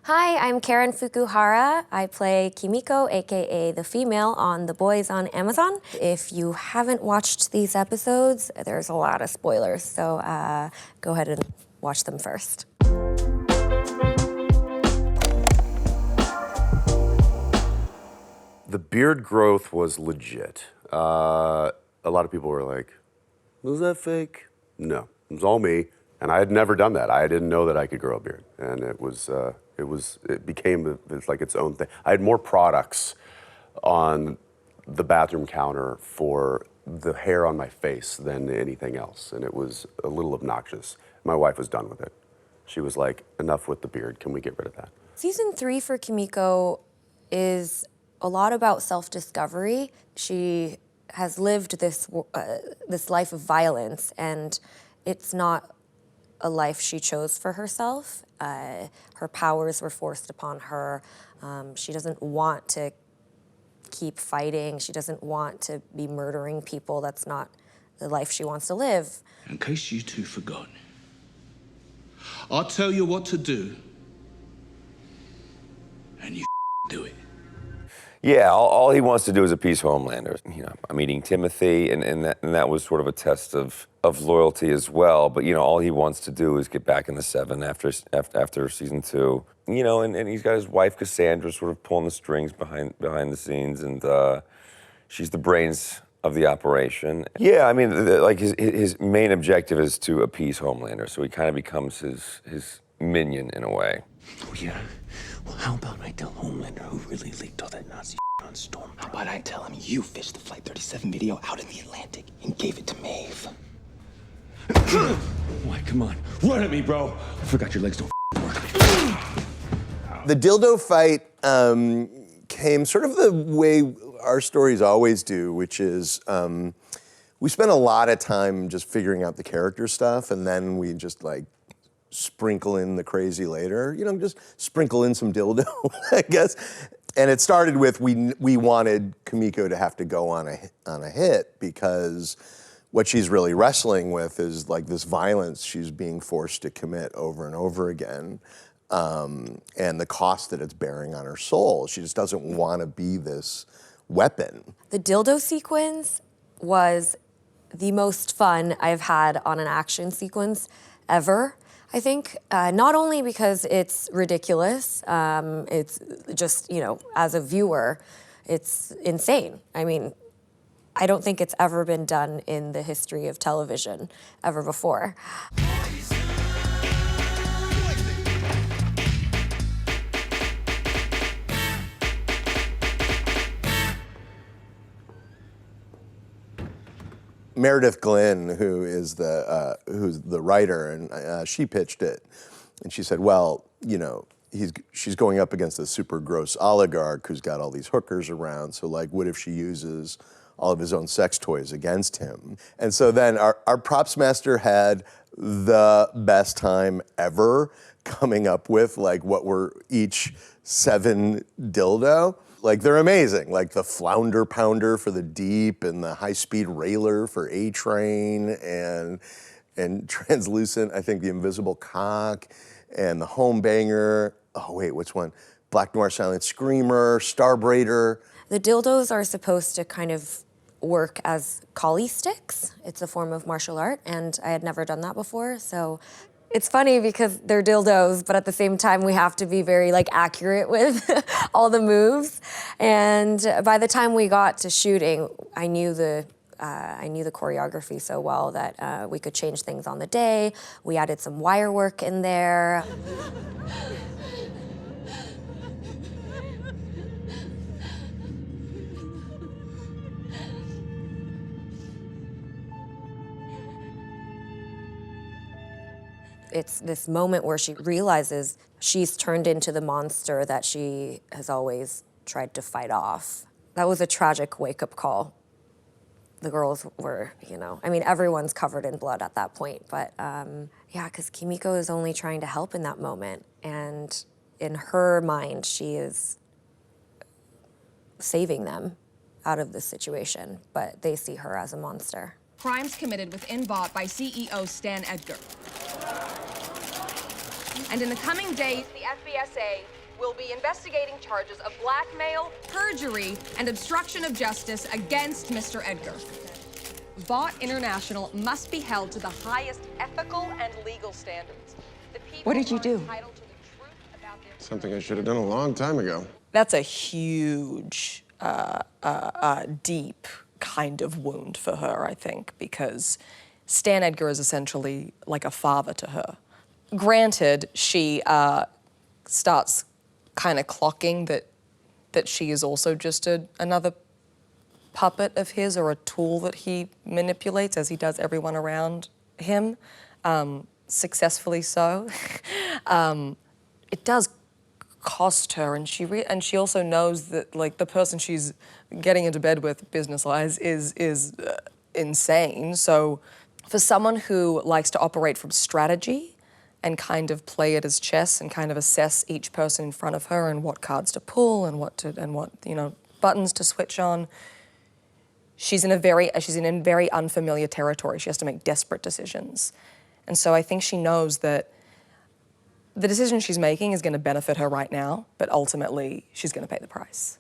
Hi, I'm Karen Fukuhara. I play Kimiko, aka the female, on The Boys on Amazon. If you haven't watched these episodes, there's a lot of spoilers, so go ahead and watch them first. The beard growth was legit. A lot of people were like, was that fake? No, it was all me, and I had never done that. I didn't know that I could grow a beard, and it became like its own thing. I had more products on the bathroom counter for the hair on my face than anything else, and it was a little obnoxious. My wife was done with it. She was like, enough with the beard, can we get rid of that? Season 3 for Kimiko is a lot about self-discovery. She has lived this life of violence, and it's not a life she chose for herself. Her powers were forced upon her. She doesn't want to keep fighting. She doesn't want to be murdering people. That's not the life she wants to live. In case you two forgot, I'll tell you what to do, and you do it. Yeah, all he wants to do is appease Homelander. You know, I'm eating Timothy, and that was sort of a test of loyalty as well. But, you know, all he wants to do is get back in the Seven after season 2. You know, and he's got his wife, Cassandra, sort of pulling the strings behind the scenes, and she's the brains of the operation. Yeah, I mean, like his main objective is to appease Homelander, so he kind of becomes his minion in a way. Oh, yeah. Well, how about I tell Homelander who really leaked all that Nazi on Storm? How about I tell him you fished the Flight 37 video out in the Atlantic and gave it to Maeve? Why, come on. Run at me, bro. I forgot your legs don't work. The dildo fight came sort of the way our stories always do, which is we spent a lot of time just figuring out the character stuff, and then we just like sprinkle in the crazy later. You know, just sprinkle in some dildo, I guess. And it started with we wanted Kimiko to have to go on a hit, because what she's really wrestling with is like this violence she's being forced to commit over and over again, and the cost that it's bearing on her soul. She just doesn't want to be this weapon. The dildo sequence was the most fun I've had on an action sequence ever, I think. Not only because it's ridiculous, it's just, you know, as a viewer, it's insane. I mean, I don't think it's ever been done in the history of television ever before. Meredith Glynn, who's the writer, and she pitched it, and she said, well, you know, she's going up against a super gross oligarch who's got all these hookers around, so like, what if she uses all of his own sex toys against him? And so then our props master had the best time ever coming up with like what were each 7 dildo. Like, they're amazing, like the flounder pounder for the deep, and the high-speed railer for A-Train, and translucent, I think the invisible cock, and the home banger. Oh wait, which one? Black Noir Silent Screamer, Star Braider. The dildos are supposed to kind of work as collie sticks. It's a form of martial art, and I had never done that before, so it's funny because they're dildos, but at the same time, we have to be very like accurate with all the moves. And by the time we got to shooting, I knew the choreography so well that we could change things on the day. We added some wire work in there. It's this moment where she realizes she's turned into the monster that she has always tried to fight off. That was a tragic wake-up call. The girls were, you know, I mean, everyone's covered in blood at that point, but yeah, because Kimiko is only trying to help in that moment, and in her mind, she is saving them out of this situation, but they see her as a monster. Crimes committed within bot by CEO Stan Edgar. And in the coming days, the FBSA will be investigating charges of blackmail, perjury, and obstruction of justice against Mr. Edgar. Vought International must be held to the highest ethical and legal standards. The people What did you are do? entitled to the truth about their... Something I should have done a long time ago. That's a huge, deep kind of wound for her, I think, because Stan Edgar is essentially like a father to her. Granted, she starts kind of clocking that she is also just another puppet of his, or a tool that he manipulates, as he does everyone around him, successfully so. It does cost her, and she also knows that, like, the person she's getting into bed with, business-wise, is insane. So for someone who likes to operate from strategy and kind of play it as chess and kind of assess each person in front of her and what cards to pull and what buttons to switch on, she's in very unfamiliar territory. She has to make desperate decisions. And so I think she knows that the decision she's making is going to benefit her right now, but ultimately she's going to pay the price.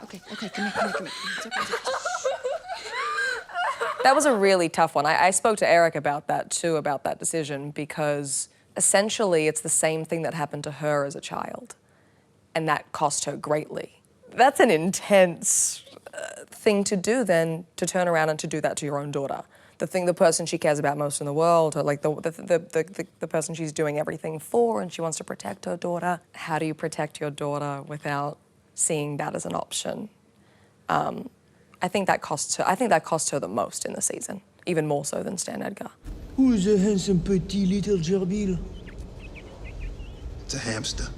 Okay, come here. That was a really tough one. I spoke to Eric about that too, about that decision, because essentially it's the same thing that happened to her as a child, and that cost her greatly. That's an intense thing to do then, to turn around and to do that to your own daughter. The person she cares about most in the world, or like the person she's doing everything for, and she wants to protect her daughter. How do you protect your daughter without seeing that as an option? I think that costs her the most in the season, even more so than Stan Edgar. Who's a handsome petit little gerbil? It's a hamster.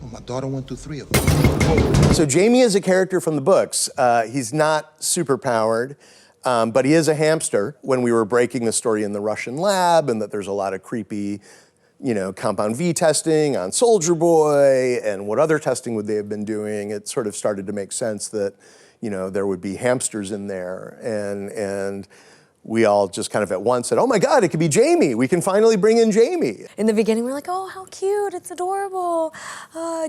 Well, my daughter went through 3 of them. So Jamie is a character from the books. He's not superpowered, but he is a hamster. When we were breaking the story in the Russian lab, and that there's a lot of creepy, compound V testing on Soldier Boy, and what other testing would they have been doing, it sort of started to make sense that, there would be hamsters in there. And we all just kind of at once said, oh my God, it could be Jamie. We can finally bring in Jamie. In the beginning, we were like, oh, how cute, it's adorable,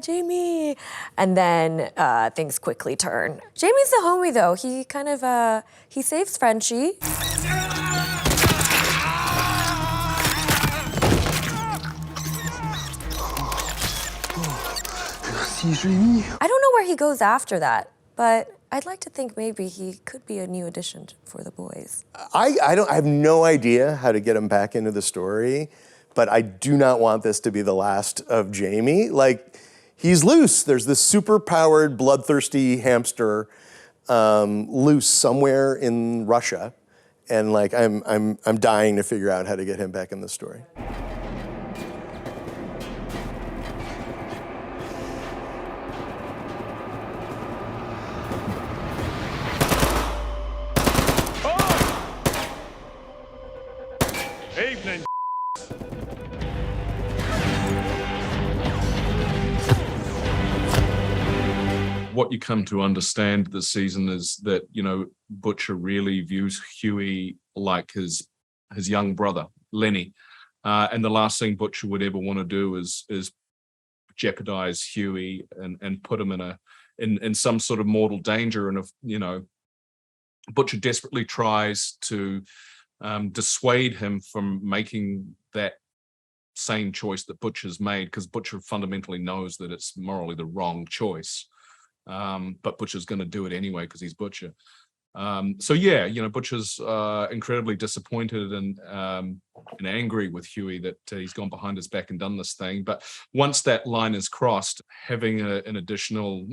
Jamie. And then things quickly turn. Jamie's the homie, though. He kind of, he saves Frenchie. I don't know where he goes after that, but I'd like to think maybe he could be a new addition for the boys. I have no idea how to get him back into the story, but I do not want this to be the last of Jamie. Like, he's loose. There's this super-powered, bloodthirsty hamster loose somewhere in Russia, and like I'm dying to figure out how to get him back in the story. Evening. What you come to understand this season is that, Butcher really views Huey like his young brother, Lenny. And the last thing Butcher would ever want to do is jeopardize Huey and put him in some sort of mortal danger. And if, Butcher desperately tries to dissuade him from making that same choice that Butcher's made, because Butcher fundamentally knows that it's morally the wrong choice. But Butcher's going to do it anyway because he's Butcher. So yeah, Butcher's incredibly disappointed and angry with Huey that he's gone behind his back and done this thing. But once that line is crossed, having an additional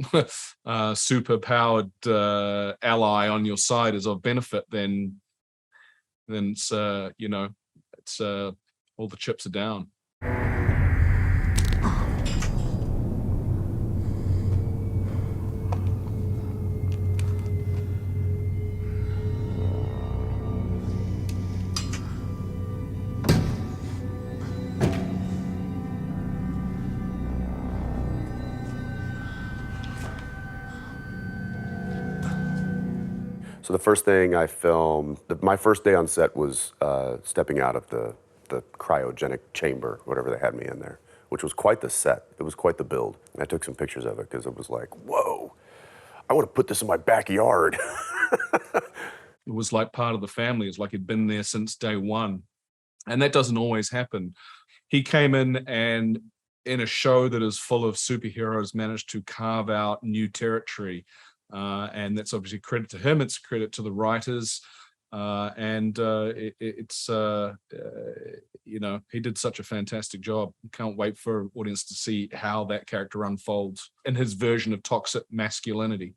super-powered ally on your side is of benefit. Then it's it's all the chips are down. So the first thing I filmed, my first day on set was stepping out of the cryogenic chamber, whatever they had me in there, which was quite the set. It was quite the build. I took some pictures of it because it was like, whoa, I want to put this in my backyard. It was like part of the family. It's like he'd been there since day one. And that doesn't always happen. He came in and in a show that is full of superheroes managed to carve out new territory. And that's obviously credit to him. It's credit to the writers. You know, he did such a fantastic job. Can't wait for audience to see how that character unfolds in his version of toxic masculinity.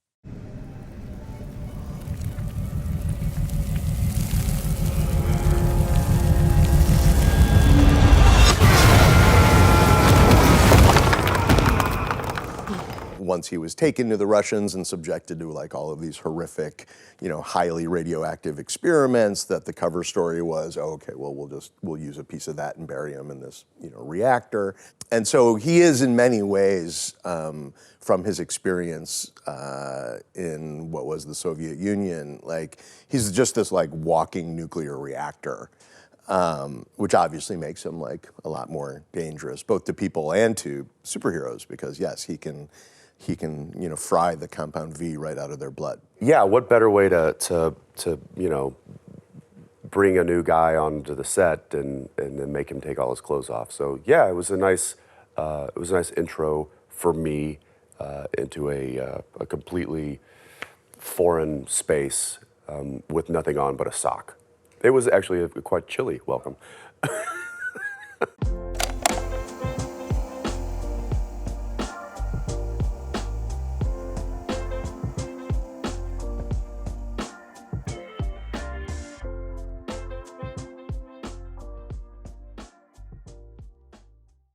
Once he was taken to the Russians and subjected to like all of these horrific, you know, highly radioactive experiments, that the cover story was, oh, okay, well, we'll use a piece of that and bury him in this, you know, reactor. And so he is in many ways, from his experience in what was the Soviet Union, like he's just this like walking nuclear reactor. Which obviously makes him like a lot more dangerous, both to people and to superheroes, because yes, he can, you know, fry the compound V right out of their blood. Yeah, what better way to you know, bring a new guy onto the set and then make him take all his clothes off. So yeah, it was a nice intro for me into a completely foreign space with nothing on but a sock. It was actually a quite chilly welcome.